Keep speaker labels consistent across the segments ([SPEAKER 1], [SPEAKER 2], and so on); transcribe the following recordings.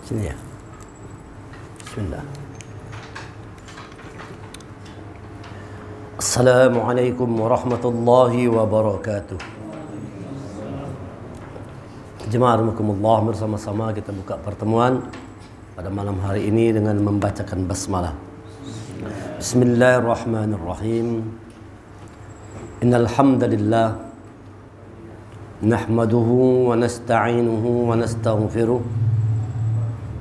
[SPEAKER 1] Sini ya. Bismillah. Assalamualaikum warahmatullahi wabarakatuh. Jemaah rahimakumullah, bersama-sama kita buka pertemuan pada malam hari ini dengan membacakan basmalah. Bismillahirrahmanirrahim. Innal hamdalillah nahmaduhu wa nasta'inuhu wa nastaghfiruh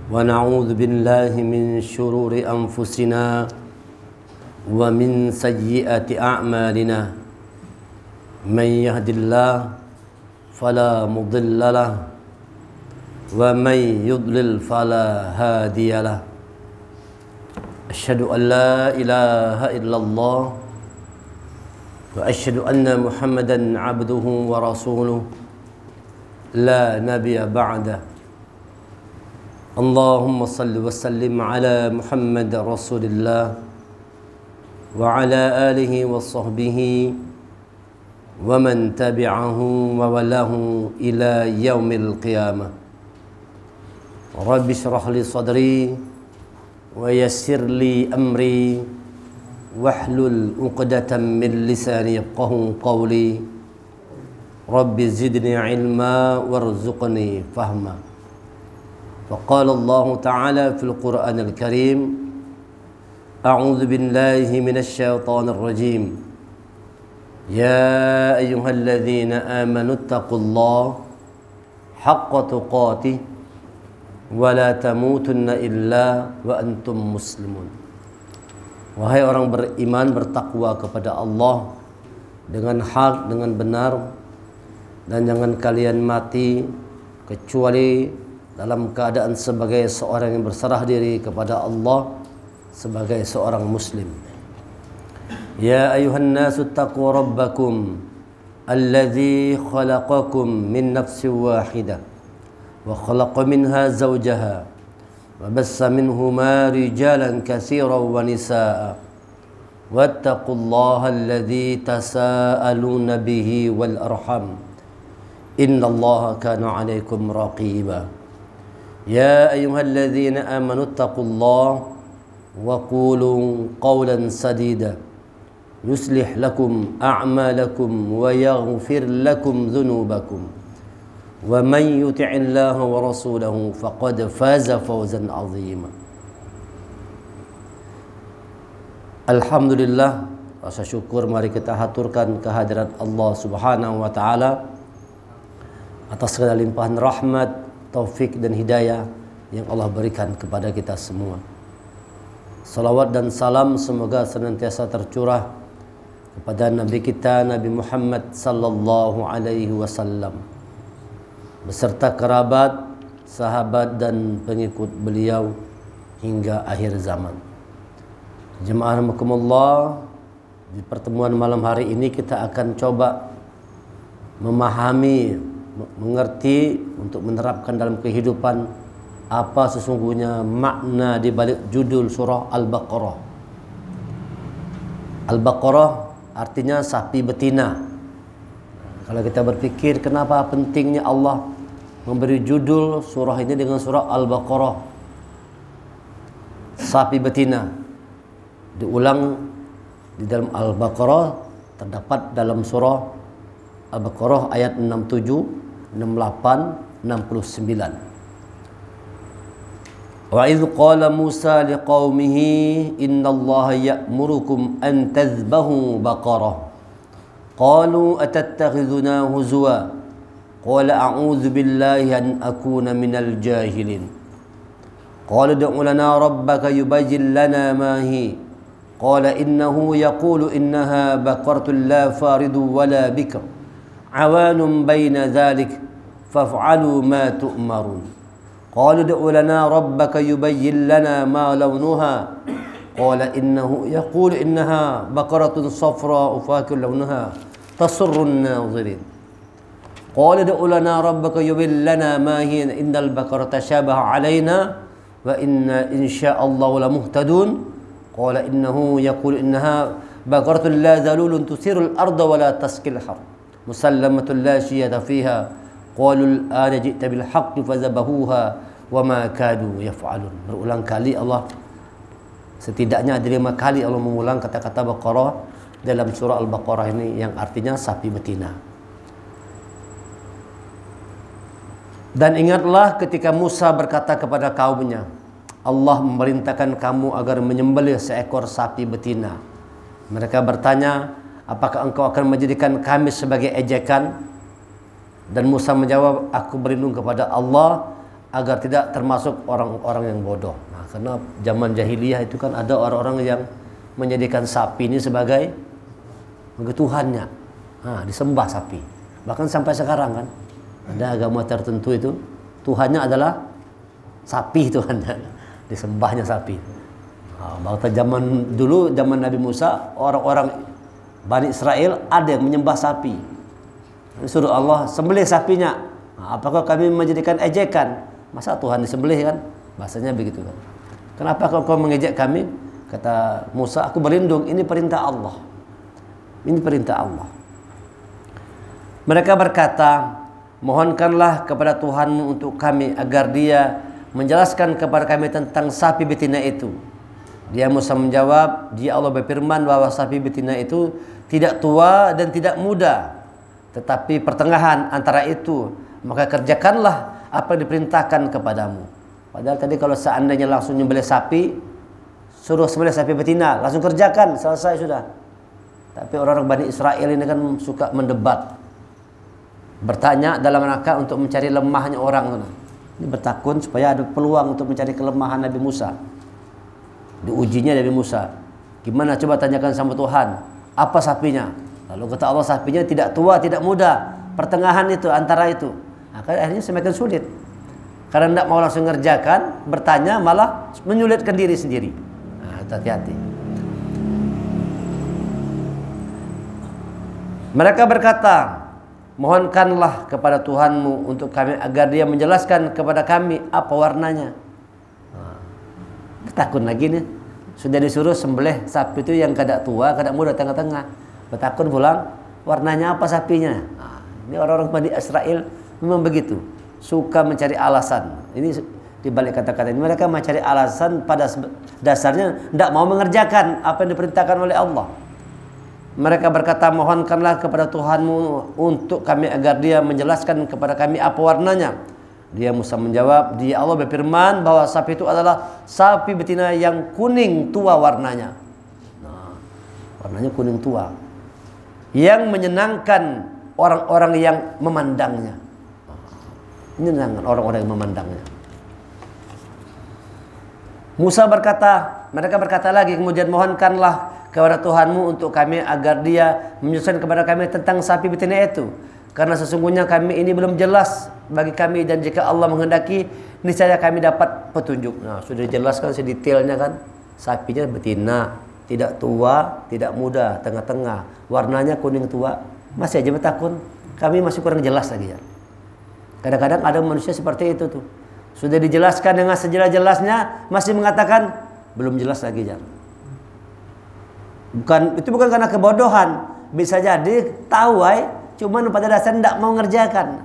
[SPEAKER 1] wa na'udzu billahi min shururi anfusina wa min sayyiati a'malina. Man yahdihillahu fala mudilla lahu wa man yudlil fala hadiya lahu. Asyhadu an la ilaha illallah wa asyhadu anna Muhammadan abduhu wa rasuluh la nabiyya ba'da. Allahumma salli wa sallim ala Muhammad Rasulillah wa ala alihi wa sahbihi wa man tabi'ahu wa walahu ila yaumil qiyamah. Rabbi shrah li sadri wa yassir li amri wahlul 'uqdatam min lisani yafqahu qawli. Rabbi zidni ilma warzuqni fahma. فقال الله تعالى في القرآن الكريم أعوذ بالله من الشيطان الرجيم يا أيها الذين آمنوا اتقوا الله حق تقاته ولا تموتن إلا وأنتم مسلمون. Wahai orang beriman, bertakwa kepada Allah dengan hak, dengan benar, dan jangan kalian mati kecuali dalam keadaan sebagai seorang yang berserah diri kepada Allah, sebagai seorang muslim. Ya ayuhan nasu taqu rabbakum alladhi khalaqakum min nafsin wahidah wa khalaqa minha zawjaha wa bassa minhuma rijalan katsiran wa nisaa wattaqullaha alladhi tasaaluna bihi wal arham innallaha kana 'alaikum raqiba. يا أيها الذين آمنوا اتقوا الله وقولوا قولا سديدا يصلح لكم أعمالكم ويغفر لكم ذنوبكم ومن يطع الله ورسوله فقد فاز فوزا عظيما. Alhamdulillah, rasa syukur mari kita haturkan kehadirat Allah Subhanahu wa taala atas segala limpahan rahmat, taufik dan hidayah yang Allah berikan kepada kita semua. Salawat dan salam semoga senantiasa tercurah kepada Nabi kita Nabi Muhammad sallallahu alaihi wasallam beserta kerabat, sahabat dan pengikut beliau hingga akhir zaman. Jemaah rahimakumullah, di pertemuan malam hari ini kita akan coba memahami, mengerti untuk menerapkan dalam kehidupan apa sesungguhnya makna di balik judul surah Al-Baqarah. Al-Baqarah artinya sapi betina. Kalau kita berpikir kenapa pentingnya Allah memberi judul surah ini dengan surah Al-Baqarah, sapi betina, diulang di dalam Al-Baqarah, terdapat dalam surah Al-Baqarah ayat 67, 68, 69. Wa idh qala Musa liqaumihi innallaha ya'murukum an tadhbahu baqarah qalu atattakhidhuna huzwa qala a'udzu billahi an akuna minal jahilin qala ud'u lana rabbaka yubayyin lana ma hi qala innahu yaqulu innaha baqaratun la faridu wala bikr awanun baina dhalik faf'alu ma tu'marun. Qalu ud'u lana rabbaka yubayyin lana ma lawnuha qala innahu yaqulu innaha baqaratun safra'u faqi'un lawnuha tasurru an-nadhirin. Qalu ud'u lana rabbaka yubayyin lana ma hiya innal baqarata shabaha 'alaina wa inna insya'allahu lamuhtadun. Qala innahu yaqulu innaha baqaratun la dhalulun tusiru al-arda wa la tasqil har musallamatun la shiyata fiha. Qalu al-ana ji'ta bil haqqi fazabahuha wa ma kadu yaf'alun. Berulang kali Allah, setidaknya ada 5 kali Allah mengulang kata-kata Baqarah dalam surah Al-Baqarah ini, yang artinya sapi betina. Dan ingatlah ketika Musa berkata kepada kaumnya, Allah memerintahkan kamu agar menyembelih seekor sapi betina. Mereka bertanya, apakah engkau akan menjadikan kami sebagai ejekan? Dan Musa menjawab, aku berlindung kepada Allah agar tidak termasuk orang-orang yang bodoh. Nah, karena zaman jahiliyah itu kan ada orang-orang yang menjadikan sapi ini sebagai Tuhannya. Nah, disembah sapi. Bahkan sampai sekarang kan ada agama tertentu itu Tuhannya adalah sapi, Tuhannya disembahnya sapi. Nah, bahkan zaman dulu, zaman Nabi Musa, orang-orang Bani Israel ada yang menyembah sapi. Suruh Allah sembelih sapinya. Nah, apakah kami menjadikan ejekan? Masa Tuhan disembelih kan? Bahasanya begitu kan. Kenapa kau mengejek kami? Kata Musa, aku berlindung, ini perintah Allah. Ini perintah Allah. Mereka berkata, mohonkanlah kepada Tuhanmu untuk kami agar Dia menjelaskan kepada kami tentang sapi betina itu. Dia Musa menjawab, Dia Allah berfirman bahwa sapi betina itu tidak tua dan tidak muda, tetapi pertengahan antara itu. Maka kerjakanlah apa yang diperintahkan kepadamu. Padahal tadi kalau seandainya langsung nyembelih sapi, suruh sembelih sapi betina, langsung kerjakan, selesai sudah. Tapi orang-orang Bani Israel ini kan suka mendebat, bertanya dalam rangka untuk mencari lemahnya orang. Ini bertakun supaya ada peluang untuk mencari kelemahan Nabi Musa. Diujinya Nabi Musa, gimana, coba tanyakan sama Tuhan, apa sapinya? Lalu kata Allah, sapinya tidak tua, tidak muda, pertengahan itu, antara itu. Akhirnya semakin sulit, karena tidak mau langsung ngerjakan, bertanya malah menyulitkan diri sendiri. Nah, hati-hati. Mereka berkata, mohonkanlah kepada Tuhanmu untuk kami agar Dia menjelaskan kepada kami apa warnanya. Bertakun lagi nih, sudah disuruh sembelih sapi itu yang kada tua, kada muda, tengah-tengah. Bertakun pulang, warnanya apa sapinya? Nah, ini orang-orang Bani Israel memang begitu, suka mencari alasan. Ini di balik kata-kata ini, mereka mencari alasan, pada dasarnya tidak mau mengerjakan apa yang diperintahkan oleh Allah. Mereka berkata, mohonkanlah kepada Tuhanmu untuk kami agar Dia menjelaskan kepada kami apa warnanya. Dia Musa menjawab, Dia Allah berfirman bahwa sapi itu adalah sapi betina yang kuning tua warnanya. Nah, warnanya kuning tua, yang menyenangkan orang-orang yang memandangnya. Menyenangkan orang-orang yang memandangnya. Musa berkata, mereka berkata lagi kemudian, mohonkanlah kepada Tuhanmu untuk kami agar Dia menjelaskan kepada kami tentang sapi betina itu, karena sesungguhnya kami ini belum jelas bagi kami, dan jika Allah menghendaki niscaya kami dapat petunjuk. Nah, sudah dijelaskan sedetailnya kan, sapinya betina, tidak tua, tidak muda, tengah-tengah, warnanya kuning tua. Masih aja bertakun, kami masih kurang jelas lagi ya. Kadang-kadang ada manusia seperti itu tuh, sudah dijelaskan dengan sejelas-jelasnya masih mengatakan belum jelas lagi ya. Itu bukan karena kebodohan, bisa jadi tahu cuman pada dasarnya tidak mau ngerjakan.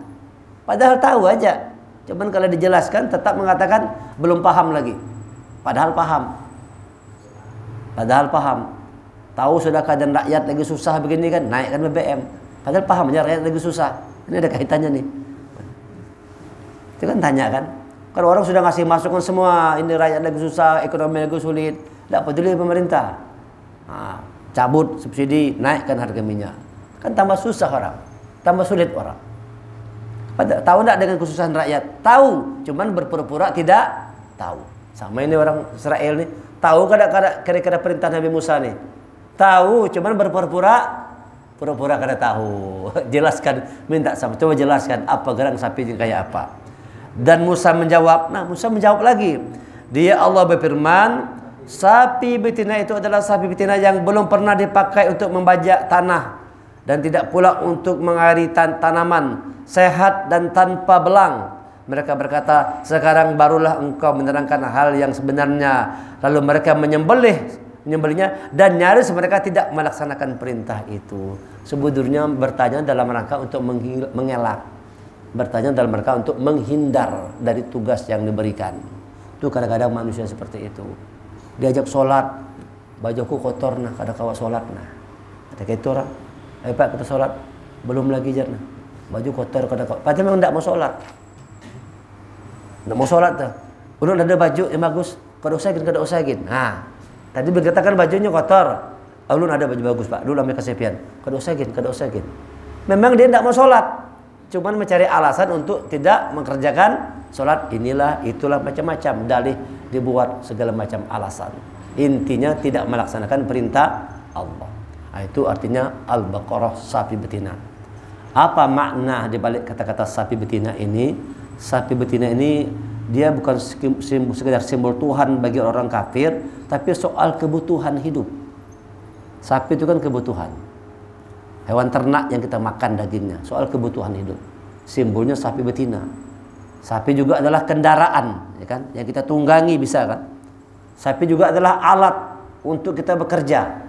[SPEAKER 1] Padahal tahu aja, cuman kalau dijelaskan tetap mengatakan belum paham lagi. Padahal paham. Tahu sudah keadaan rakyat lagi susah begini kan, naikkan BBM. Padahal paham aja rakyat lagi susah. Ini ada kaitannya nih. Itu kan tanya kan. Kalau orang sudah ngasih masukan semua, ini rakyat lagi susah, ekonomi lagi sulit, tidak peduli pemerintah. Nah, cabut subsidi, naikkan harga minyak, kan tambah susah orang, tambah sulit orang. Tahu tidak dengan kesusahan rakyat? Tahu, cuman berpura-pura tidak tahu. Sama ini orang Israel nih, tahu kira-kira perintah Nabi Musa nih, tahu, cuman pura-pura kada tahu. Jelaskan, minta sama, coba jelaskan apa gerang sapi kayak apa. Dan Musa menjawab, Musa menjawab lagi, Dia Allah berfirman, sapi betina itu adalah sapi betina yang belum pernah dipakai untuk membajak tanah, dan tidak pula untuk mengairi tanaman, sehat dan tanpa belang. Mereka berkata, sekarang barulah engkau menerangkan hal yang sebenarnya. Lalu mereka menyembelihnya, dan nyaris mereka tidak melaksanakan perintah itu. Sebetulnya bertanya dalam rangka untuk mengelak. Bertanya dalam rangka untuk menghindar dari tugas yang diberikan. Itu kadang-kadang manusia seperti itu. Diajak sholat, bajuku kotor nah, kada kawa sholat nah. Kata gitu orang, ayo Pak kita sholat, belum lagi jar nah. Baju kotor kada kawa. Padahal memang tidak mau sholat. Tidak mau sholat tuh. Ulun ada baju yang bagus, kada usahkin. Nah, tadi berkatakan bajunya kotor. Ulun ada baju bagus Pak, dulu ambil kesepian. Kada usahkin. Memang dia tidak mau sholat. Cuman mencari alasan untuk tidak mengerjakan sholat, inilah itulah macam-macam, dalih dibuat segala macam alasan. Intinya tidak melaksanakan perintah Allah. Nah, itu artinya Al-Baqarah, sapi betina. Apa makna dibalik kata-kata sapi betina ini? Sapi betina ini dia bukan sekedar simbol Tuhan bagi orang kafir, tapi soal kebutuhan hidup. Sapi itu kan kebutuhan. Hewan ternak yang kita makan dagingnya, soal kebutuhan hidup. Simbolnya sapi betina. Sapi juga adalah kendaraan, ya kan? Yang kita tunggangi bisa kan? Sapi juga adalah alat untuk kita bekerja.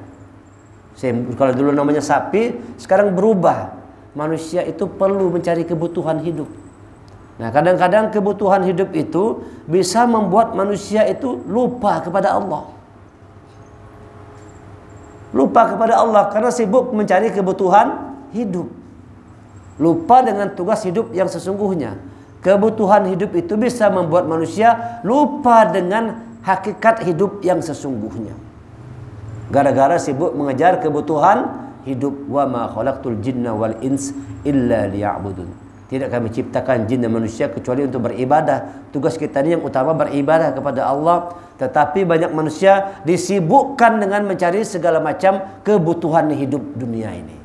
[SPEAKER 1] Kalau dulu namanya sapi, sekarang berubah. Manusia itu perlu mencari kebutuhan hidup. Nah, kadang-kadang kebutuhan hidup itu bisa membuat manusia itu lupa kepada Allah. Lupa kepada Allah karena sibuk mencari kebutuhan hidup. Lupa dengan tugas hidup yang sesungguhnya. Kebutuhan hidup itu bisa membuat manusia lupa dengan hakikat hidup yang sesungguhnya. Gara-gara sibuk mengejar kebutuhan hidup. Wa ma khalaqtul jinna wal ins illa liya'budun. Tidak kami ciptakan jin dan manusia kecuali untuk beribadah. Tugas kita ini yang utama beribadah kepada Allah. Tetapi banyak manusia disibukkan dengan mencari segala macam kebutuhan hidup dunia ini.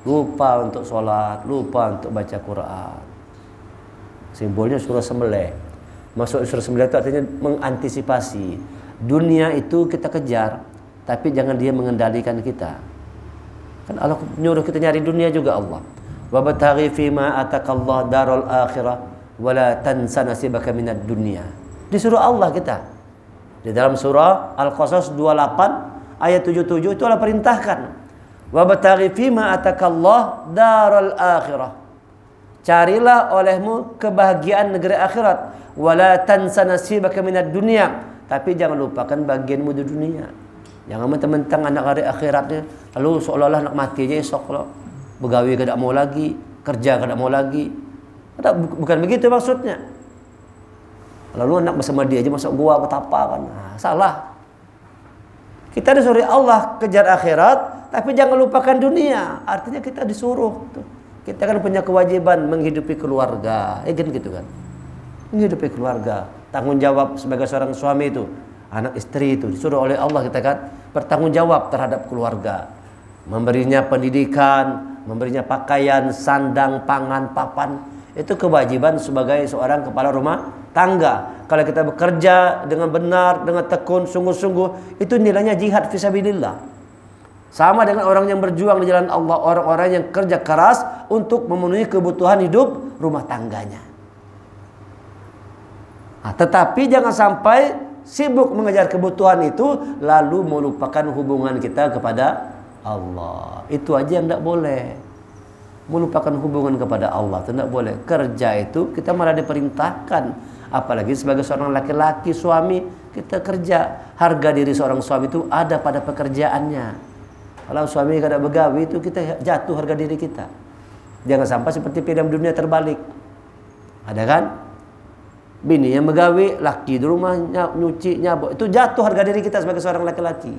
[SPEAKER 1] Lupa untuk sholat, lupa untuk baca Quran. Simbolnya surah sembelih. Maksud surah sembelih itu artinya mengantisipasi. Dunia itu kita kejar, tapi jangan dia mengendalikan kita. Kan Allah nyuruh kita nyari dunia juga Allah. Wabtaghi fima atakallah darul akhirah wala tansa nasibaka minad dunya. Disuruh Allah kita. Di dalam surah Al-Qasas 28 ayat 77 itu Allah perintahkan. Wabtaghi fima atakallah darul akhirah. Carilah olehmu kebahagiaan negeri akhirat, wala tansa nasibaka minad dunya. Tapi jangan lupakan bagianmu di dunia. Jangan mentang-mentang anak hari akhiratnya lalu seolah-olah nak mati aja esok loh. Begawi kada mau lagi, kerja kada mau lagi. Bukan begitu maksudnya. Lalu anak bersama dia aja masuk gua betapa kan. Nah, salah. Kita disuruh Allah kejar akhirat, tapi jangan lupakan dunia. Artinya kita disuruh tuh. Kita kan punya kewajiban menghidupi keluarga. Gitu kan. Menghidupi keluarga. Tanggung jawab sebagai seorang suami itu, anak istri itu disuruh oleh Allah kita kan bertanggung jawab terhadap keluarga. Memberinya pendidikan, memberinya pakaian, sandang, pangan, papan. Itu kewajiban sebagai seorang kepala rumah tangga. Kalau kita bekerja dengan benar, dengan tekun, sungguh-sungguh, itu nilainya jihad fisabilillah. Sama dengan orang yang berjuang di jalan Allah, orang-orang yang kerja keras untuk memenuhi kebutuhan hidup rumah tangganya. Nah, tetapi jangan sampai sibuk mengejar kebutuhan itu lalu melupakan hubungan kita kepada Allah. Itu aja yang tidak boleh. Melupakan hubungan kepada Allah itu tidak boleh. Kerja itu kita malah diperintahkan. Apalagi sebagai seorang laki-laki suami, kita kerja. Harga diri seorang suami itu ada pada pekerjaannya. Kalau suami kada begawi itu kita jatuh harga diri kita. Jangan sampai seperti film dunia terbalik. Ada kan? Bini yang begawi, laki di rumah nyuci, nyabok. Itu jatuh harga diri kita sebagai seorang laki-laki.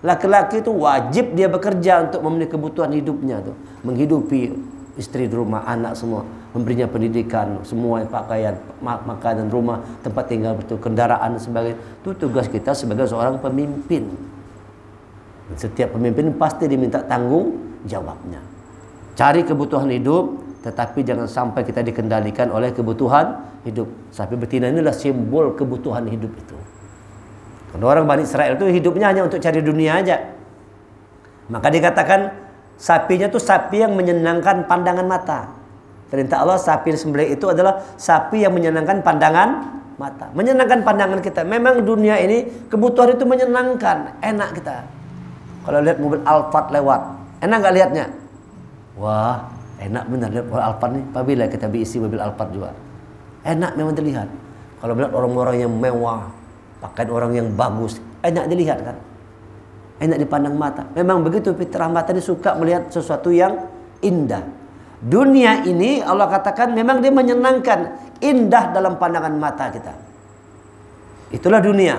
[SPEAKER 1] Laki-laki itu wajib dia bekerja untuk memenuhi kebutuhan hidupnya tuh, menghidupi istri di rumah, anak semua, memberinya pendidikan, semua pakaian, makanan, rumah, tempat tinggal, kendaraan dan sebagainya. Itu tugas kita sebagai seorang pemimpin. Setiap pemimpin pasti diminta tanggung jawabnya. Cari kebutuhan hidup, tetapi jangan sampai kita dikendalikan oleh kebutuhan hidup. Sapi betina inilah simbol kebutuhan hidup itu. Kalau orang Bani Israel itu hidupnya hanya untuk cari dunia aja. Maka dikatakan sapinya itu sapi yang menyenangkan pandangan mata. Perintah Allah sapi sembelih itu adalah sapi yang menyenangkan pandangan mata. Menyenangkan pandangan kita. Memang dunia ini kebutuhan itu menyenangkan, enak kita. Kalau lihat mobil Alphard lewat, enak nggak lihatnya? Wah, Enak benar lihat orang Alphard nih. Apabila kita isi mobil Alphard juga, enak memang dilihat. Kalau melihat orang-orang yang mewah, pakaian orang yang bagus, enak dilihat kan, enak dipandang mata. Memang begitu fitrah mata ini suka melihat sesuatu yang indah. Dunia ini Allah katakan memang dia menyenangkan, indah dalam pandangan mata kita. Itulah dunia.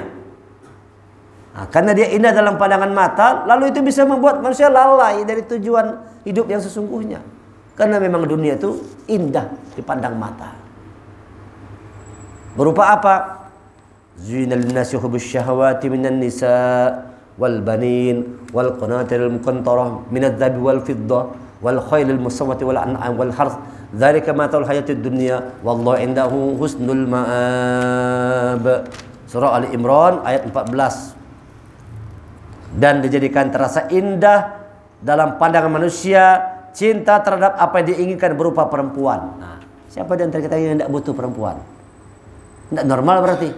[SPEAKER 1] Nah, karena dia indah dalam pandangan mata, lalu itu bisa membuat manusia lalai dari tujuan hidup yang sesungguhnya. Karena memang dunia itu indah dipandang mata. Berupa apa? Zuyina lin-nasi hubbus syahawati minan nisa wal banin wal qanatiril muqantarah minadz-dzahabi wal fiddah wal khailil musawwati wal an'am wal harth dzalika mata'ul hayatid dunya wallahu indahu husnul ma'ab. Surah Ali Imran ayat 14. Dan dijadikan terasa indah dalam pandangan manusia cinta terhadap apa yang diinginkan berupa perempuan. Nah, siapa di antara kita yang tidak butuh perempuan? Tidak normal berarti.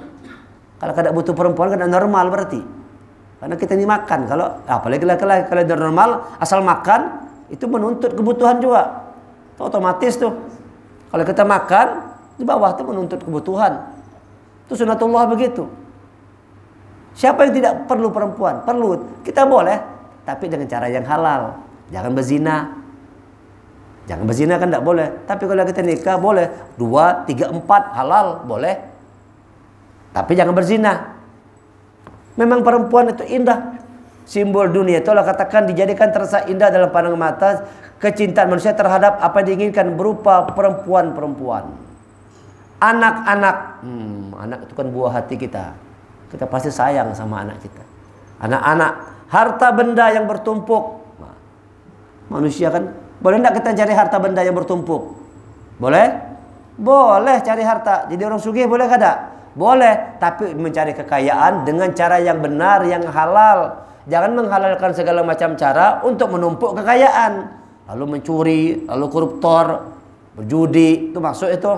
[SPEAKER 1] Kalau tidak butuh perempuan kan tidak normal berarti. Karena kita ini makan. Kalau apalagi laki-laki kalau tidak normal asal makan itu menuntut kebutuhan juga. Itu otomatis tuh. Kalau kita makan di bawah itu menuntut kebutuhan. Itu sunatullah begitu. Siapa yang tidak perlu perempuan? Perlu. Kita boleh, tapi dengan cara yang halal. Jangan berzina. Jangan berzina kan tidak boleh. Tapi kalau kita nikah boleh 2, 3, 4 halal boleh. Tapi jangan berzina. Memang perempuan itu indah. Simbol dunia itu Allah katakan dijadikan terasa indah dalam pandangan mata kecintaan manusia terhadap apa yang diinginkan berupa perempuan-perempuan. Anak-anak. Anak itu kan buah hati kita. Kita pasti sayang sama anak kita. Anak-anak. Harta benda yang bertumpuk. Manusia kan boleh tidak kita cari harta benda yang bertumpuk? Boleh? Boleh cari harta. Jadi orang sugih boleh kada? Boleh. Tapi mencari kekayaan dengan cara yang benar, yang halal. Jangan menghalalkan segala macam cara untuk menumpuk kekayaan. Lalu mencuri, lalu koruptor, berjudi. Itu maksud itu.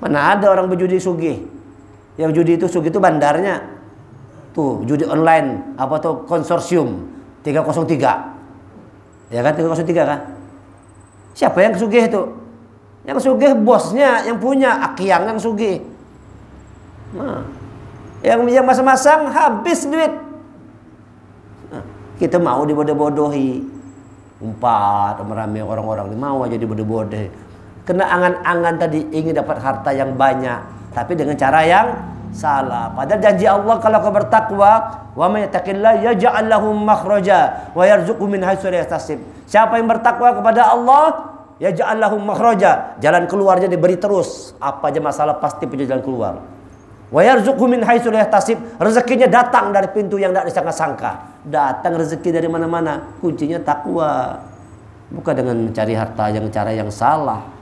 [SPEAKER 1] Mana ada orang berjudi sugih? Yang judi itu sugih itu bandarnya. Tuh, judi online. Apa tuh? Konsorsium 303. Ya kan 303 kan? Siapa yang sugih itu? Yang sugih bosnya, yang punya Akyang yang sugih. Nah, yang masang-masang habis duit. Nah, kita mau dibodoh-bodohi. Umpat ramai orang-orang mau aja dibodoh-bodohi. Kena angan-angan tadi ingin dapat harta yang banyak, tapi dengan cara yang salah. Padahal janji Allah kalau kau bertakwa, wa may yattaqillaha yaj'al lahu makhraja wa yarzuqhu min haitsu la yahtasib. Siapa yang bertakwa kepada Allah, yaj'al lahu makhraja, jalan keluarnya diberi terus. Apa aja masalah pasti punya jalan keluar. Wa yarzuqhu min haitsu la yahtasib, rezekinya datang dari pintu yang tidak disangka-sangka. Datang rezeki dari mana-mana. Kuncinya takwa. Bukan dengan mencari harta yang cara yang salah.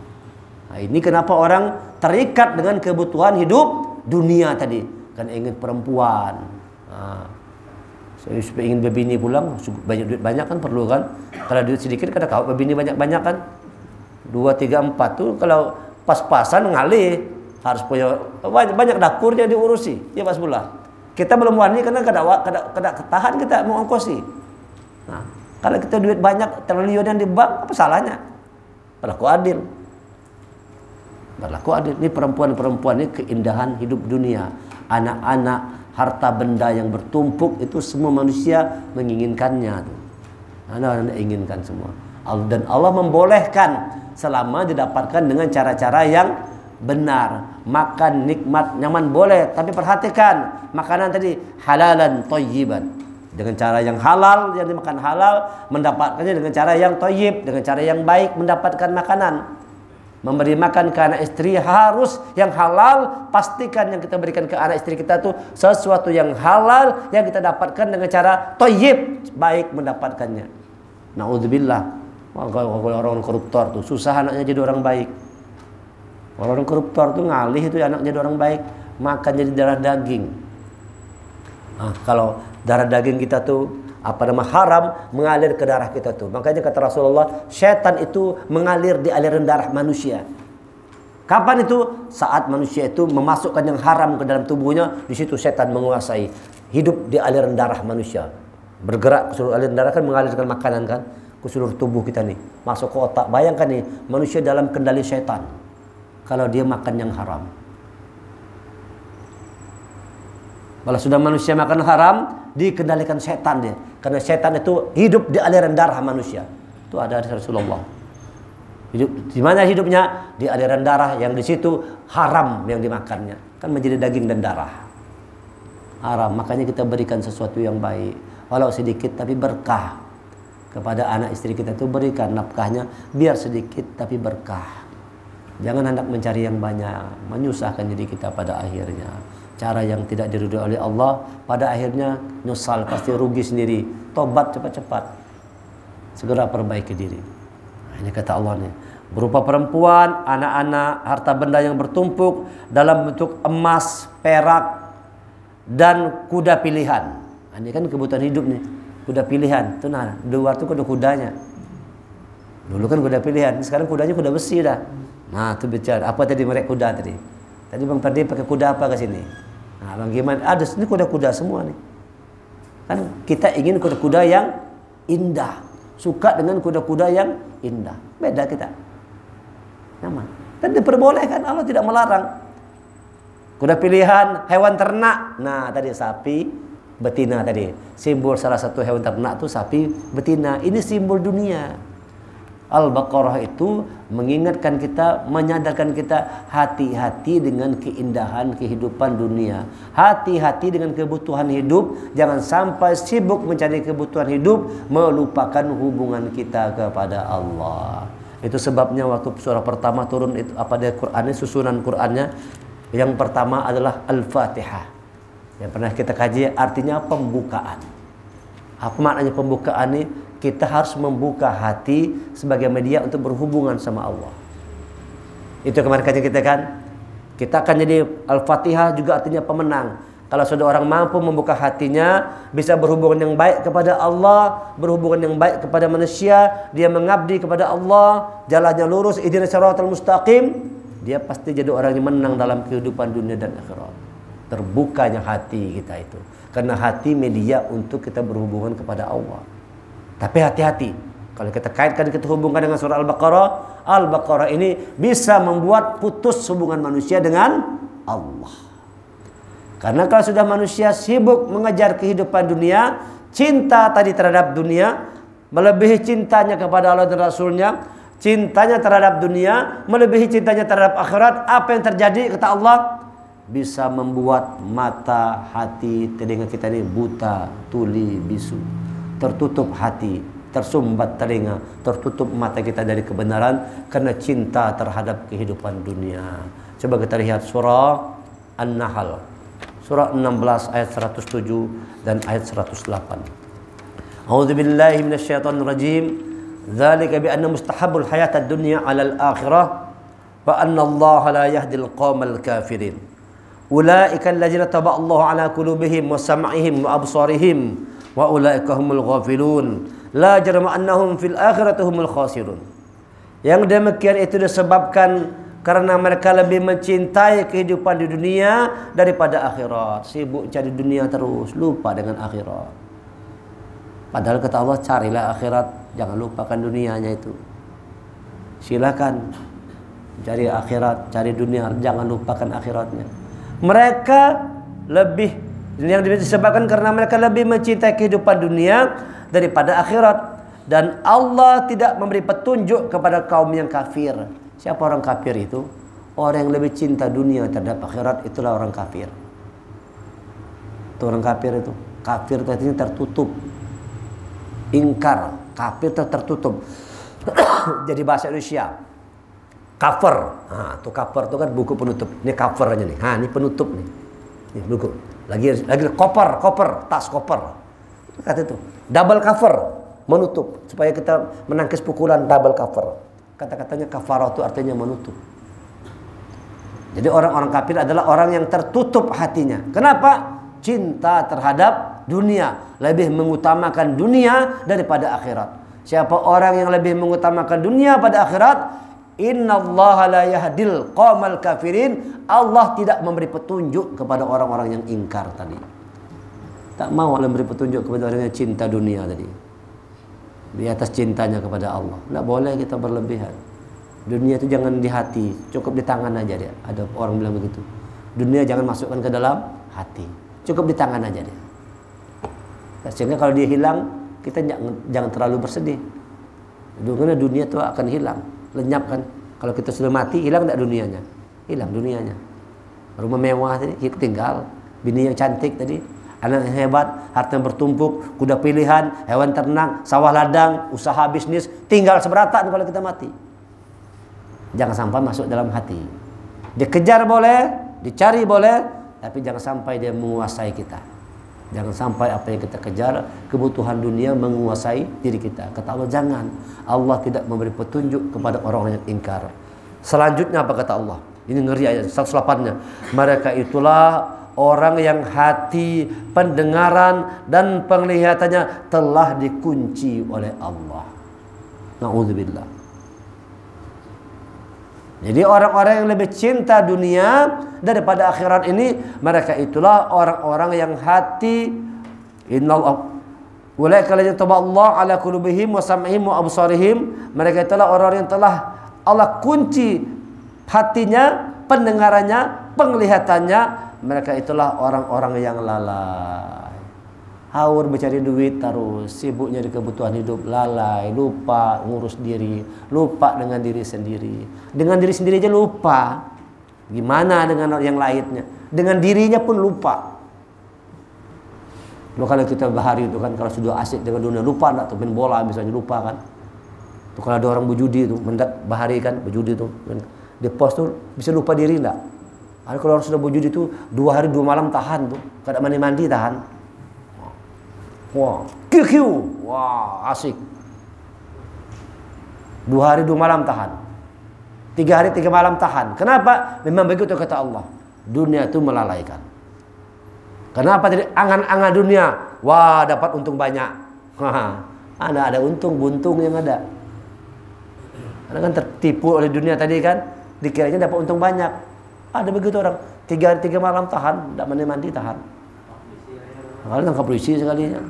[SPEAKER 1] Nah, ini kenapa orang terikat dengan kebutuhan hidup dunia tadi, kan ingin perempuan. Nah, saya ingin berbini pulang, banyak duit banyak kan perlu kan. Kalau duit sedikit kada kau berbini banyak-banyak kan. 2, 3, 4 tuh kalau pas-pasan ngalih harus punya banyak dapurnya diurusi. Ya Pak Sebulah. Kita belum wani karena kada ketahan kita mau ongkosi. Nah, kalau kita duit banyak triliunan di bank apa salahnya? Berlaku adil. Berlaku adil. Ini perempuan-perempuan ini keindahan hidup dunia. Anak-anak, harta benda yang bertumpuk itu semua manusia menginginkannya. Anak-anak inginkan semua. Dan Allah membolehkan selama didapatkan dengan cara-cara yang benar. Makan nikmat nyaman boleh, tapi perhatikan makanan tadi halalan thayyiban. Dengan cara yang halal, yang dimakan halal, mendapatkannya dengan cara yang thayyib, dengan cara yang baik mendapatkan makanan. Memberi makan ke anak istri harus yang halal. Pastikan yang kita berikan ke anak istri kita tuh sesuatu yang halal, yang kita dapatkan dengan cara thayyib, baik mendapatkannya. Naudzubillah. Orang koruptor tuh susah anaknya jadi orang baik. Orang koruptor tuh ngalih itu anaknya jadi orang baik, makan jadi darah daging. Nah, kalau darah daging kita tuh haram mengalir ke darah kita tuh. Makanya kata Rasulullah, setan itu mengalir di aliran darah manusia. Kapan itu? Saat manusia itu memasukkan yang haram ke dalam tubuhnya, di situ setan menguasai. Hidup di aliran darah manusia. Bergerak ke seluruh aliran darah kan mengalirkan makanan kan. ke seluruh tubuh kita nih, masuk ke otak. Bayangkan nih, manusia dalam kendali syaitan kalau dia makan yang haram. Kalau sudah manusia makan haram, dikendalikan setan dia. Karena setan itu hidup di aliran darah manusia. Itu ada di Rasulullah. Hidup di mana hidupnya? Di aliran darah yang di situ haram yang dimakannya. Kan menjadi daging dan darah. Haram. Makanya kita berikan sesuatu yang baik. Walau sedikit tapi berkah. Kepada anak istri kita itu berikan nafkahnya biar sedikit tapi berkah. Jangan hendak mencari yang banyak, menyusahkan diri kita pada akhirnya. Cara yang tidak diridhoi oleh Allah, pada akhirnya nyesal, pasti rugi sendiri. Tobat cepat-cepat. Segera perbaiki diri. Ini kata Allah nih. Berupa perempuan, anak-anak, harta benda yang bertumpuk dalam bentuk emas, perak, dan kuda pilihan. Ini kan kebutuhan hidup nih. Kuda pilihan. Itu nah, luar itu kudanya. Dulu kan kuda pilihan, sekarang kudanya kuda besi dah. Nah, itu bicara. Apa tadi merek kuda tadi? Tadi Bang Ferdi pakai kuda apa ke sini? Nah, Bang Giman, ada sini kuda-kuda semua nih. Kan kita ingin kuda-kuda yang indah. Suka dengan kuda-kuda yang indah. Beda kita. Nyaman. Dan diperbolehkan, Allah tidak melarang. Kuda pilihan, hewan ternak. Nah, tadi sapi betina tadi. Simbol salah satu hewan ternak itu sapi betina. Ini simbol dunia. Al-Baqarah itu mengingatkan kita, menyadarkan kita hati-hati dengan keindahan kehidupan dunia. Hati-hati dengan kebutuhan hidup. Jangan sampai sibuk mencari kebutuhan hidup, melupakan hubungan kita kepada Allah. Itu sebabnya waktu surah pertama turun itu apa dari Qur'annya, susunan Qur'annya yang pertama adalah Al-Fatihah. Yang pernah kita kaji artinya pembukaan. Apa maknanya pembukaan ini? Kita harus membuka hati sebagai media untuk berhubungan sama Allah. Itu kemarin kajian kita kan. Kita akan jadi Al-Fatihah juga artinya pemenang. Kalau sudah orang mampu membuka hatinya, bisa berhubungan yang baik kepada Allah, berhubungan yang baik kepada manusia, dia mengabdi kepada Allah, jalannya lurus, ihdinas siratal mustaqim, dia pasti jadi orang yang menang dalam kehidupan dunia dan akhirat. Terbukanya hati kita itu. Karena hati media untuk kita berhubungan kepada Allah. Tapi hati-hati, kalau kita kaitkan, kita hubungkan dengan surah Al-Baqarah, Al-Baqarah ini bisa membuat putus hubungan manusia dengan Allah. Karena kalau sudah manusia sibuk mengejar kehidupan dunia, cinta tadi terhadap dunia, melebihi cintanya kepada Allah dan Rasulnya, cintanya terhadap dunia, melebihi cintanya terhadap akhirat, apa yang terjadi kata Allah? Bisa membuat mata, hati, telinga kita ini buta, tuli, bisu. Tertutup hati, tersumbat telinga, tertutup mata kita dari kebenaran karena cinta terhadap kehidupan dunia. Coba kita lihat surah An-Nahl, surah 16 ayat 107 dan ayat 108. A'udzubillahi minasyaitonirrajim. Dzalika bi anna mustahabul hayatad dunya 'alal akhirah wa anna Allah la yahdil qaumal kafirin. Ulaika alladzina taballahu 'ala qulubihim wa sam'ihim wa absarihim wa ulaika humul ghafilun la jarama annahum fil akhirati humul khasirun. Yang demikian itu disebabkan karena mereka lebih mencintai kehidupan di dunia daripada akhirat. Sibuk cari dunia terus, lupa dengan akhirat. Padahal kata Allah, carilah akhirat, jangan lupakan dunianya itu. Silakan cari akhirat, cari dunia, jangan lupakan akhiratnya. Mereka lebih, yang disebabkan karena mereka lebih mencintai kehidupan dunia daripada akhirat. Dan Allah tidak memberi petunjuk kepada kaum yang kafir. Siapa orang kafir itu? Orang yang lebih cinta dunia terhadap akhirat, itulah orang kafir. Itu orang kafir itu. Kafir itu artinya tertutup. Ingkar. Kafir itu tertutup. Jadi bahasa Indonesia. Cover. Nah, itu cover itu kan buku penutup. Ini covernya nih. Ini penutup nih. Ini buku. Lagi koper, tas koper. Kata itu. Double cover, menutup supaya kita menangkis pukulan double cover. Kata-katanya kafarah itu artinya menutup. Jadi orang-orang kafir adalah orang yang tertutup hatinya. Kenapa? Cinta terhadap dunia, lebih mengutamakan dunia daripada akhirat. Siapa orang yang lebih mengutamakan dunia pada akhirat, innallaha la yahdil qaumal kafirin. Allah tidak memberi petunjuk kepada orang-orang yang ingkar tadi. Tak mau Allah memberi petunjuk kepada orang yang cinta dunia tadi. di atas cintanya kepada Allah. Nggak boleh kita berlebihan. Dunia itu jangan di hati, cukup di tangan aja dia. Ada orang bilang begitu. Dunia jangan masukkan ke dalam hati, cukup di tangan aja dia. Sehingga kalau dia hilang, kita jangan terlalu bersedih. Karena dunia itu akan hilang, lenyap kan. Kalau kita sudah mati, hilang enggak dunianya? Hilang dunianya. Rumah mewah tadi tinggal, bini yang cantik tadi, anak yang hebat, harta yang bertumpuk, kuda pilihan, hewan ternak, sawah ladang, usaha bisnis, tinggal seberatan kalau kita mati. Jangan sampai masuk dalam hati. Dikejar boleh, dicari boleh, tapi jangan sampai dia menguasai kita. Jangan sampai apa yang kita kejar, kebutuhan dunia menguasai diri kita. Kata Allah, jangan. Allah tidak memberi petunjuk kepada orang yang ingkar. Selanjutnya apa kata Allah? Ini ngeri ayat 108-nya. Mereka itulah orang yang hati, pendengaran dan penglihatannya telah dikunci oleh Allah. Na'udzubillah. Jadi orang-orang yang lebih cinta dunia daripada akhirat ini, mereka itulah orang-orang yang hati, innallahu ulaika alladzina taballahu ala qulubihim wa sam'ihim wa absarihim, mereka itulah orang-orang yang telah Allah kunci hatinya, pendengarannya, penglihatannya. Mereka itulah orang-orang yang lalai, haur mencari duit terus, sibuknya di kebutuhan hidup, lalai, lupa ngurus diri, lupa dengan diri sendiri. Dengan diri sendiri aja lupa, gimana dengan yang lainnya? Dengan dirinya pun lupa. Loh, kalau kita bahari itu kan, kalau sudah asik dengan dunia, lupa enggak tuh, main bola misalnya, lupa kan. Tuh kalau ada orang berjudi tuh, mendak bahari kan, berjudi tuh, di pos tuh bisa lupa diri enggak? Kalau orang sudah berjudi tuh 2 hari 2 malam tahan tuh, kada mandi-mandi tahan. Wah, QQ, wah asik. 2 hari 2 malam tahan, 3 hari 3 malam tahan. Kenapa? Memang begitu kata Allah. Dunia itu melalaikan. Kenapa tadi angan-angan dunia? Wah, dapat untung banyak. Ada untung buntung yang ada. Karena kan tertipu oleh dunia tadi kan, dikiranya dapat untung banyak. Ada begitu orang 3 hari 3 malam tahan, tidak mandi-mandi tahan. Kalau tangkap polisi sekalinya.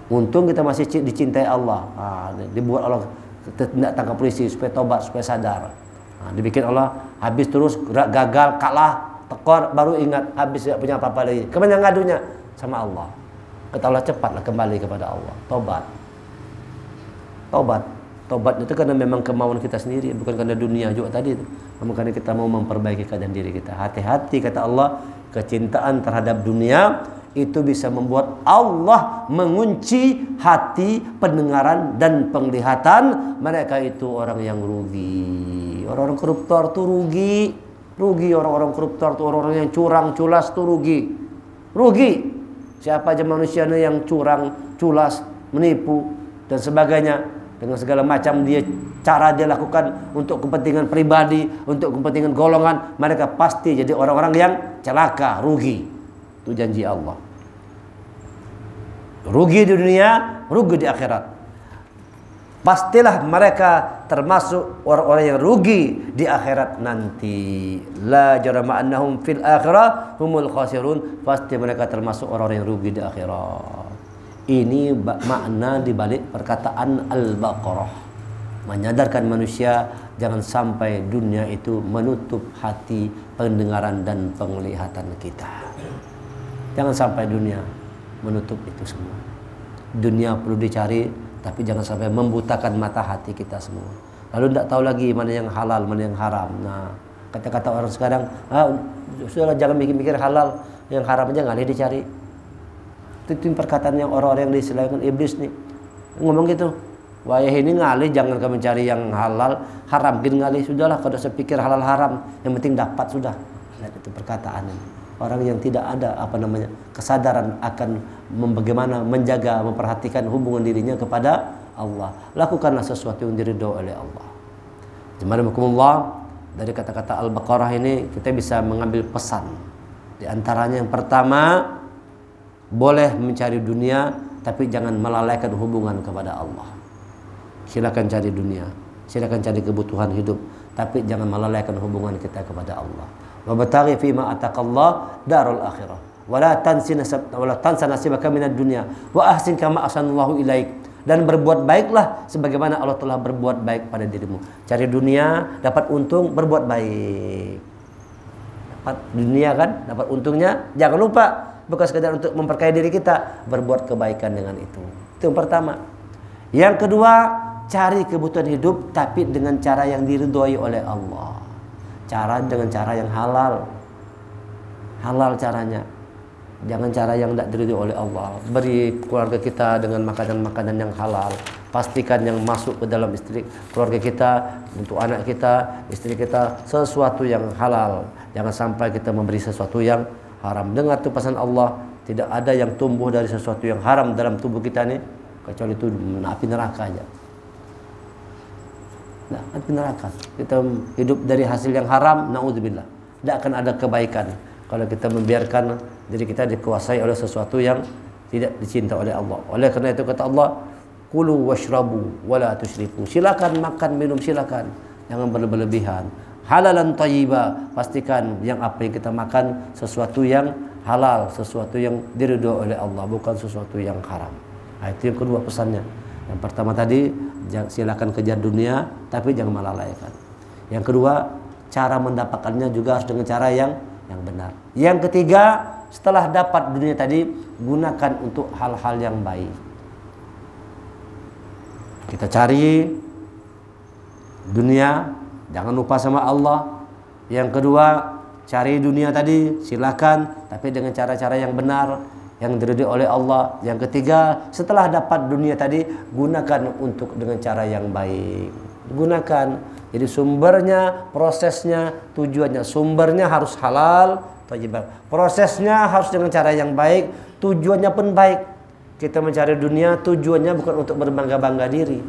[SPEAKER 1] Untung kita masih dicintai Allah. Dibuat Allah tidak tangkap polisi supaya tobat, supaya sadar. Dibikin Allah habis terus, gagal, kalah, tekor, baru ingat habis tidak punya apa-apa lagi. Kemana ngadunya? Sama Allah. Kata Allah, cepatlah kembali kepada Allah. Tobat. Tobat. Tobat itu karena memang kemauan kita sendiri, bukan karena dunia juga tadi itu. Memang karena kita mau memperbaiki keadaan diri kita. Hati-hati kata Allah, kecintaan terhadap dunia itu bisa membuat Allah mengunci hati, pendengaran dan penglihatan. Mereka itu orang yang rugi. Orang-orang koruptor itu rugi. Rugi orang-orang koruptor itu, orang-orang yang curang, culas itu rugi. Rugi. Siapa aja manusianya yang curang, culas, menipu dan sebagainya, dengan segala macam cara dia lakukan untuk kepentingan pribadi, untuk kepentingan golongan, mereka pasti jadi orang-orang yang celaka, rugi. Itu janji Allah. Rugi di dunia, rugi di akhirat. Pastilah mereka termasuk orang-orang yang rugi di akhirat nanti. La jarama annahum fil akhirah humul khasirun. Pasti mereka termasuk orang-orang yang rugi di akhirat. Ini makna dibalik perkataan Al-Baqarah, menyadarkan manusia jangan sampai dunia itu menutup hati, pendengaran dan penglihatan kita. Jangan sampai dunia menutup itu semua. Dunia perlu dicari, tapi jangan sampai membutakan mata hati kita semua. Lalu tidak tahu lagi mana yang halal, mana yang haram. Nah, kata-kata orang sekarang, sudahlah jangan mikir-mikir halal, yang haram aja nggak dicari. Itu perkataan yang orang-orang yang diistilahkan iblis nih, ngomong gitu. Wah, ini ngalih, jangan kamu cari yang halal, haram gini ngalih. Sudahlah, kalau saya pikir halal haram, yang penting dapat sudah. Lihat itu perkataan ini. Orang yang tidak ada kesadaran akan bagaimana menjaga, memperhatikan hubungan dirinya kepada Allah. Lakukanlah sesuatu yang diridhoi oleh Allah. Jemaah, dari kata-kata Al-Baqarah ini kita bisa mengambil pesan. Di antaranya yang pertama, boleh mencari dunia, tapi jangan melalaikan hubungan kepada Allah. Silakan cari dunia, silakan cari kebutuhan hidup, tapi jangan melalaikan hubungan kita kepada Allah. Wa bataghi fima ataqallah darul akhirah. Wa la tansa nasibaka minad dunya wa ahsin kama ahsanallahu ilaik. dan berbuat baiklah sebagaimana Allah telah berbuat baik pada dirimu. Cari dunia, dapat untung, berbuat baik. Dapat dunia kan, dapat untungnya, jangan lupa bukan sekedar untuk memperkaya diri kita, berbuat kebaikan dengan itu. Itu yang pertama. Yang kedua, cari kebutuhan hidup tapi dengan cara yang diridhoi oleh Allah. Cara dengan cara yang halal. Halal caranya. Jangan cara yang tidak diridhoi oleh Allah. Beri keluarga kita dengan makanan-makanan yang halal. Pastikan yang masuk ke dalam istri keluarga kita, untuk anak kita, istri kita, sesuatu yang halal. Jangan sampai kita memberi sesuatu yang haram. Dengar tuh pesan Allah, tidak ada yang tumbuh dari sesuatu yang haram dalam tubuh kita nih, kecuali itu api neraka aja. Nah, api neraka. Kita hidup dari hasil yang haram, naudzubillah. Tidak akan ada kebaikan kalau kita membiarkan diri kita dikuasai oleh sesuatu yang tidak dicinta oleh Allah. Oleh karena itu kata Allah, kulu washrabu wala tusyriku. Silakan makan, minum, silakan, jangan berlebihan. Halalan thayyiba, pastikan yang apa yang kita makan sesuatu yang halal, sesuatu yang diridhoi oleh Allah, bukan sesuatu yang haram. Nah, itu yang kedua pesannya. Yang pertama tadi, silakan kejar dunia tapi jangan melalaikan. Yang kedua, cara mendapatkannya juga harus dengan cara yang benar. Yang ketiga, setelah dapat dunia tadi, gunakan untuk hal-hal yang baik. Kita cari dunia, jangan lupa sama Allah. Yang kedua, cari dunia tadi, silakan, tapi dengan cara-cara yang benar, yang diridhoi oleh Allah. Yang ketiga, setelah dapat dunia tadi, gunakan untuk dengan cara yang baik. Gunakan. Jadi sumbernya, prosesnya, tujuannya. Sumbernya harus halal, thayyibah. Prosesnya harus dengan cara yang baik, tujuannya pun baik. Kita mencari dunia, tujuannya bukan untuk berbangga-bangga diri.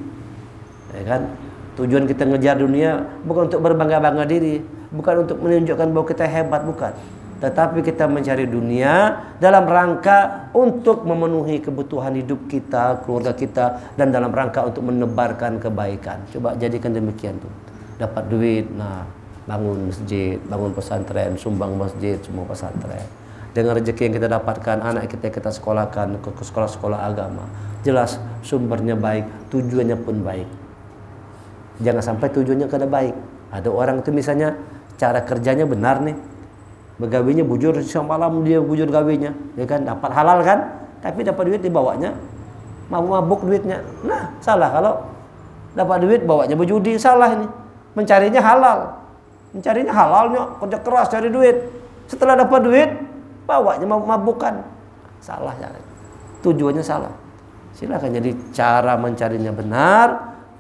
[SPEAKER 1] Ya kan? Tujuan kita ngejar dunia bukan untuk berbangga-bangga diri, bukan untuk menunjukkan bahwa kita hebat, bukan. Tetapi kita mencari dunia dalam rangka untuk memenuhi kebutuhan hidup kita, keluarga kita, dan dalam rangka untuk menebarkan kebaikan. Coba jadikan demikian tuh. Dapat duit, nah bangun masjid, bangun pesantren, sumbang masjid, semua pesantren. Dengan rezeki yang kita dapatkan, anak kita sekolahkan ke sekolah-sekolah agama. Jelas sumbernya baik, tujuannya pun baik. Jangan sampai tujuannya kada baik. Ada orang itu misalnya cara kerjanya benar nih, begawinya bujur, siang malam dia bujur gawinya, ya kan, dapat halal kan, tapi dapat duit dibawanya mabuk duitnya. Nah, salah kalau dapat duit bawanya berjudi, salah ini. Mencarinya halalnya kerja keras cari duit. Setelah dapat duit bawanya mabuk-mabukan, salah ya. Tujuannya salah. Silakan, jadi cara mencarinya benar,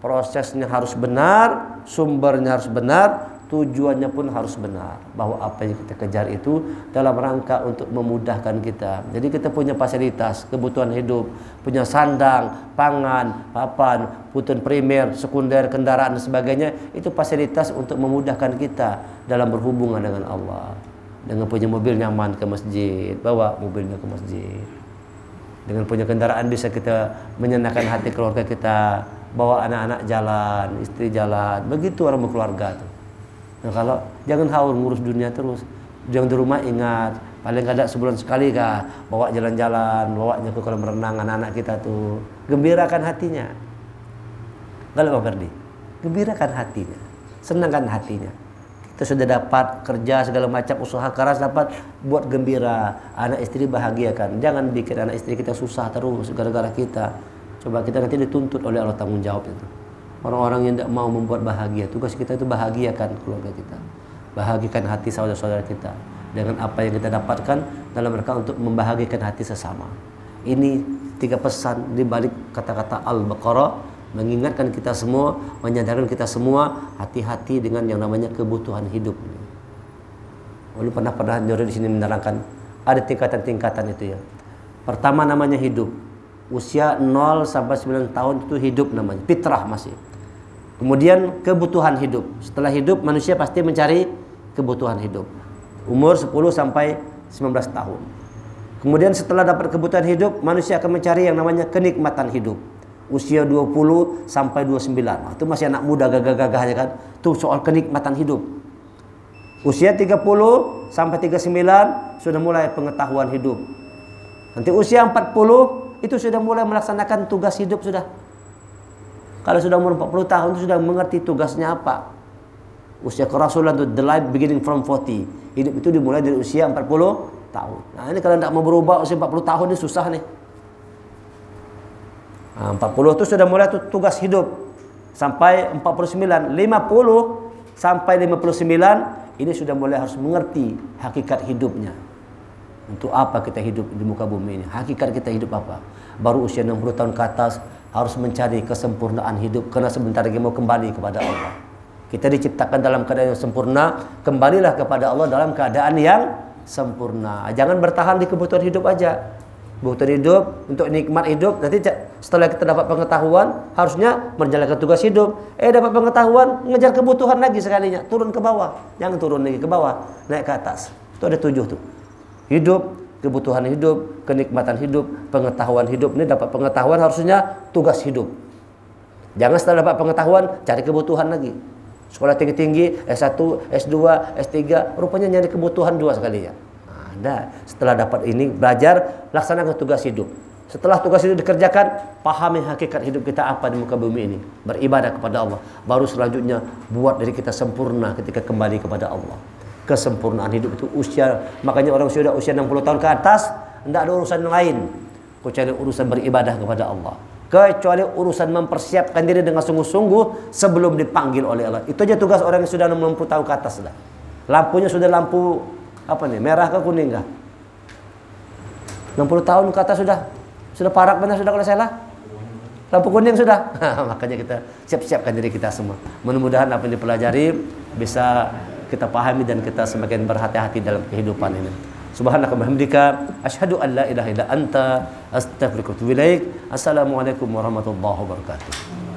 [SPEAKER 1] prosesnya harus benar, sumbernya harus benar, tujuannya pun harus benar, bahwa apa yang kita kejar itu dalam rangka untuk memudahkan kita. Jadi kita punya fasilitas kebutuhan hidup, punya sandang, pangan, papan, kebutuhan primer, sekunder, kendaraan dan sebagainya, itu fasilitas untuk memudahkan kita dalam berhubungan dengan Allah. Dengan punya mobil nyaman ke masjid, bawa mobilnya ke masjid. Dengan punya kendaraan bisa kita menyenangkan hati keluarga kita, bawa anak-anak jalan, istri jalan, begitu orang berkeluarga tuh. Nah, kalau jangan haur ngurus dunia terus. Jangan di rumah, ingat paling kada sebulan sekali kah bawa jalan-jalan, bawanya ke kolam renang anak-anak kita tuh. Gembirakan hatinya. Kalau Pak Ferdi, gembirakan hatinya, senangkan hatinya. Kita sudah dapat kerja segala macam, usaha keras dapat, buat gembira, anak istri bahagiakan. Jangan bikin anak istri kita susah terus gara-gara kita. Coba kita nanti dituntut oleh Allah, tanggung jawab itu. Orang-orang yang tidak mau membuat bahagia, tugas kita itu bahagiakan keluarga kita, bahagiakan hati saudara-saudara kita dengan apa yang kita dapatkan dalam rangka untuk membahagiakan hati sesama. Ini 3 pesan di balik kata-kata Al-Baqarah, mengingatkan kita semua, menyadarkan kita semua hati-hati dengan yang namanya kebutuhan hidup. Lalu pernah di sini menerangkan ada tingkatan-tingkatan itu ya. Pertama namanya hidup. Usia 0 sampai 9 tahun itu hidup namanya, fitrah masih. Kemudian kebutuhan hidup. Setelah hidup manusia pasti mencari kebutuhan hidup. Umur 10 sampai 19 tahun. Kemudian setelah dapat kebutuhan hidup, manusia akan mencari yang namanya kenikmatan hidup. Usia 20 sampai 29. Nah, itu masih anak muda gagah-gagahnya kan. Itu soal kenikmatan hidup. Usia 30 sampai 39 sudah mulai pengetahuan hidup. Nanti usia 40 itu sudah mulai melaksanakan tugas hidup sudah. Kalau sudah umur 40 tahun itu sudah mengerti tugasnya apa. Usia kerasulan itu the life beginning from 40. Hidup itu dimulai dari usia 40 tahun. Nah ini kalau tidak mau berubah usia 40 tahun ini susah nih. Nah, 40 itu sudah mulai tugas hidup. Sampai 49, 50 sampai 59 ini sudah mulai harus mengerti hakikat hidupnya. Untuk apa kita hidup di muka bumi ini? Hakikat kita hidup apa? Baru usia 60 tahun ke atas harus mencari kesempurnaan hidup, karena sebentar lagi mau kembali kepada Allah. Kita diciptakan dalam keadaan yang sempurna, kembalilah kepada Allah dalam keadaan yang sempurna. Jangan bertahan di kebutuhan hidup aja. Kebutuhan hidup untuk nikmat hidup, nanti setelah kita dapat pengetahuan harusnya menjalankan tugas hidup. Dapat pengetahuan, ngejar kebutuhan lagi sekalinya, turun ke bawah. Jangan turun lagi ke bawah, naik ke atas. Itu ada 7 tuh. Hidup, kebutuhan hidup, kenikmatan hidup, pengetahuan hidup. Ini dapat pengetahuan harusnya tugas hidup. Jangan setelah dapat pengetahuan cari kebutuhan lagi. Sekolah tinggi-tinggi, S1, S2, S3, rupanya nyari kebutuhan 2 sekalinya. Nah, setelah dapat ini belajar, laksanakan tugas hidup. Setelah tugas hidup dikerjakan, pahami hakikat hidup kita apa di muka bumi ini. Beribadah kepada Allah. Baru selanjutnya buat diri kita sempurna ketika kembali kepada Allah. Kesempurnaan hidup itu usia, makanya orang sudah usia 60 tahun ke atas tidak ada urusan lain kecuali urusan beribadah kepada Allah, kecuali urusan mempersiapkan diri dengan sungguh-sungguh sebelum dipanggil oleh Allah. Itu aja tugas orang yang sudah 60 tahun ke atas sudah. Lampunya sudah lampu apa nih, merah ke kuning kah? 60 tahun ke atas sudah parak benar sudah, kalau salah lampu kuning sudah. Makanya kita siap-siapkan diri kita semua. Mudah-mudahan apa yang dipelajari bisa kita pahami dan kita semakin berhati-hati dalam kehidupan ini. Subhanaka wa bihamdika asyhadu an la ilaha illa anta astaghfiruka wa atubu ilaik. Assalamualaikum warahmatullahi wabarakatuh.